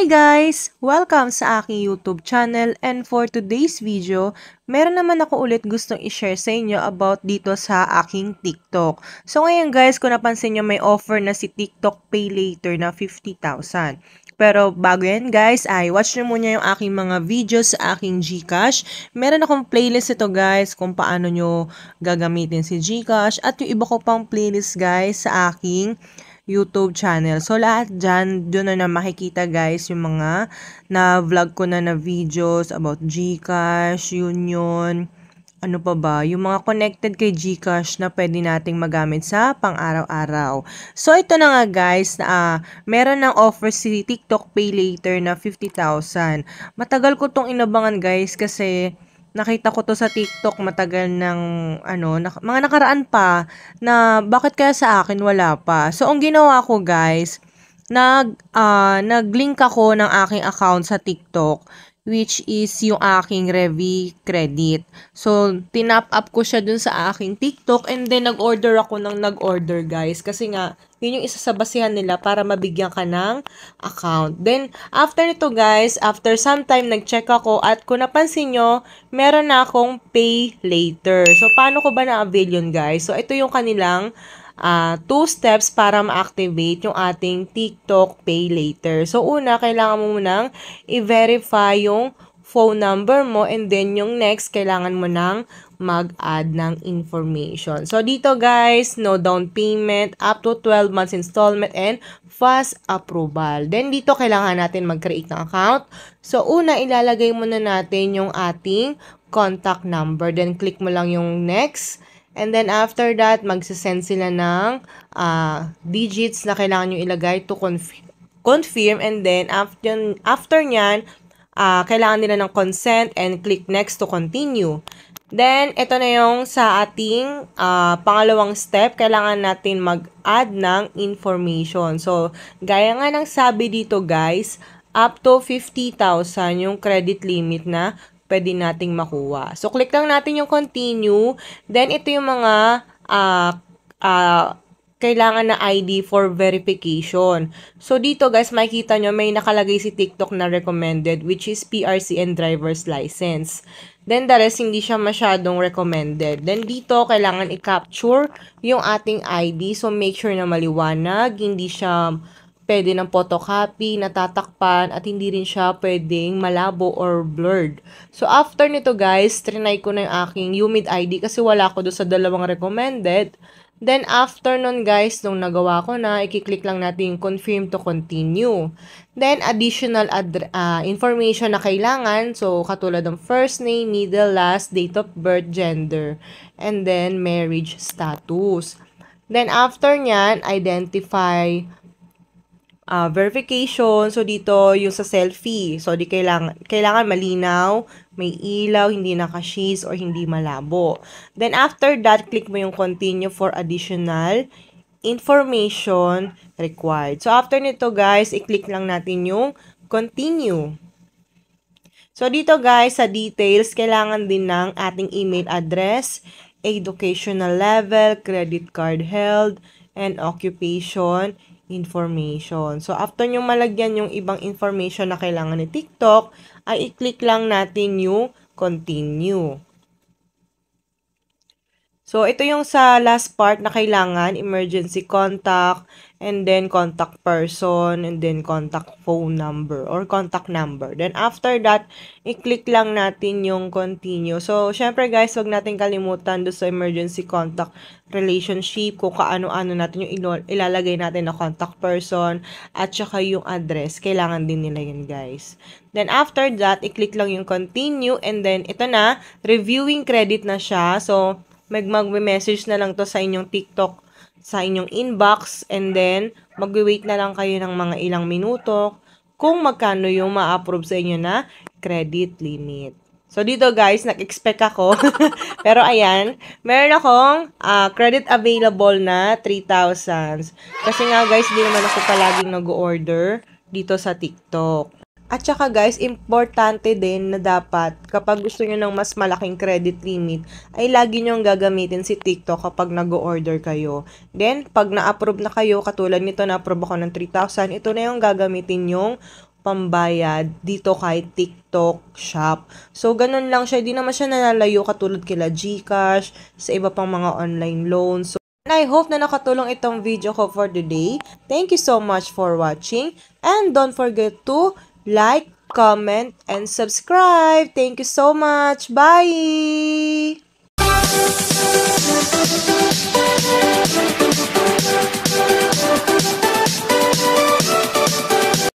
Hi guys! Welcome sa aking YouTube channel, and for today's video, meron naman ako ulit gustong i-share sa inyo about dito sa aking TikTok. So ngayon guys, kung napansin nyo, may offer na si TikTok Pay Later na 50,000. Pero bago yan guys, ay watch nyo muna yung aking mga videos sa aking GCash. Meron akong playlist ito guys kung paano nyo gagamitin si GCash, at yung iba ko pang playlist guys sa aking YouTube channel. So, lahat dyan, doon na makikita guys yung mga na-vlog ko na videos about GCash, Union, ano pa ba, yung mga connected kay GCash na pwede nating magamit sa pang-araw-araw. So, ito na nga guys, meron ng offer si TikTok Pay Later na 50,000. Matagal ko tong inabangan guys kasi nakita ko to sa TikTok matagal ng mga nakaraan pa na bakit kaya sa akin wala pa. So, ang ginawa ko guys, nag-link ako ng aking account sa TikTok, which is yung aking Revi Credit. So, tinap up ko siya dun sa aking TikTok, and then nag-order ako ng nag-order guys. Kasi nga, yun yung isa sa basihan nila para mabigyan ka ng account. Then, after nito guys, after some time, nag-check ako, at kung napansin nyo, meron na akong pay later. So, paano ko ba na-avail yun guys? So, ito yung kanilang 2 steps para ma-activate yung ating TikTok Pay Later. So, una, kailangan mo munang i-verify yung phone number mo, and then yung next, kailangan mo nang mag-add ng information. So, dito guys, no down payment, up to 12 months installment, and fast approval. Then, dito kailangan natin mag-create ng account. So, una, ilalagay muna natin yung ating contact number. Then, click mo lang yung next. And then, after that, magsasend sila ng digits na kailangan nyo ilagay to confirm. And then, after nyan, kailangan nila ng consent, and click next to continue. Then, ito na yung sa ating pangalawang step. Kailangan natin mag-add ng information. So, gaya nga ng sabi dito guys, up to 50,000 yung credit limit na pwede nating makuha. So, click lang natin yung continue. Then, ito yung mga kailangan na ID for verification. So, dito guys, makikita nyo, may nakalagay si TikTok na recommended, which is PRC and driver's license. Then, the rest, hindi siya masyadong recommended. Then, dito, kailangan i-capture yung ating ID. So, make sure na maliwanag, hindi siya pwede ng photocopy, natatakpan, at hindi rin siya pwedeng malabo or blurred. So, after nito guys, trinay ko na yung aking UMID ID kasi wala ko doon sa dalawang recommended. Then, after nun guys, nung nagawa ko na, i-click lang natin yung confirm to continue. Then, additional information na kailangan. So, katulad ng first name, middle, last, date of birth, gender, and then marriage status. Then, after nyan, identify verification. So, dito yung sa selfie. So, di kailangan malinaw, may ilaw, hindi naka-shades, or hindi malabo. Then, after that, click mo yung continue for additional information required. So, after nito, guys, i-click lang natin yung continue. So, dito, guys, sa details, kailangan din ng ating email address, educational level, credit card held, and occupation information. So, after nyo malagyan yung ibang information na kailangan ni TikTok, ay i-click lang natin yung continue. So, ito yung sa last part na kailangan, emergency contact, and then contact person, and then contact phone number, or contact number. Then, after that, i-click lang natin yung continue. So, syempre guys, wag natin kalimutan doon sa emergency contact relationship, kung kaano-ano natin yung ilalagay natin na contact person, at saka yung address. Kailangan din nila yun guys. Then, after that, i-click lang yung continue, and then, ito na, reviewing credit na siya. So, mag-message na lang to sa inyong TikTok, sa inyong inbox, and then mag-wait na lang kayo ng mga ilang minuto kung magkano yung ma-approve sa inyo na credit limit. So, dito guys, nag-expect ako. Pero ayan, meron akong credit available na 3,000. Kasi nga guys, hindi naman ako palaging nag-order dito sa TikTok. At saka guys, importante din na dapat kapag gusto nyo ng mas malaking credit limit, ay lagi nyo gagamitin si TikTok kapag nag-order kayo. Then, pag na-approve na kayo, katulad nito na-approve ako ng 3,000, ito na yung gagamitin yung pambayad dito kay TikTok Shop. So, ganun lang siya. Di naman siya nalalayo katulad kila GCash, sa iba pang mga online loans. So, I hope na nakatulong itong video ko for today. Thank you so much for watching. And don't forget to like, comment, and subscribe. Thank you so much. Bye!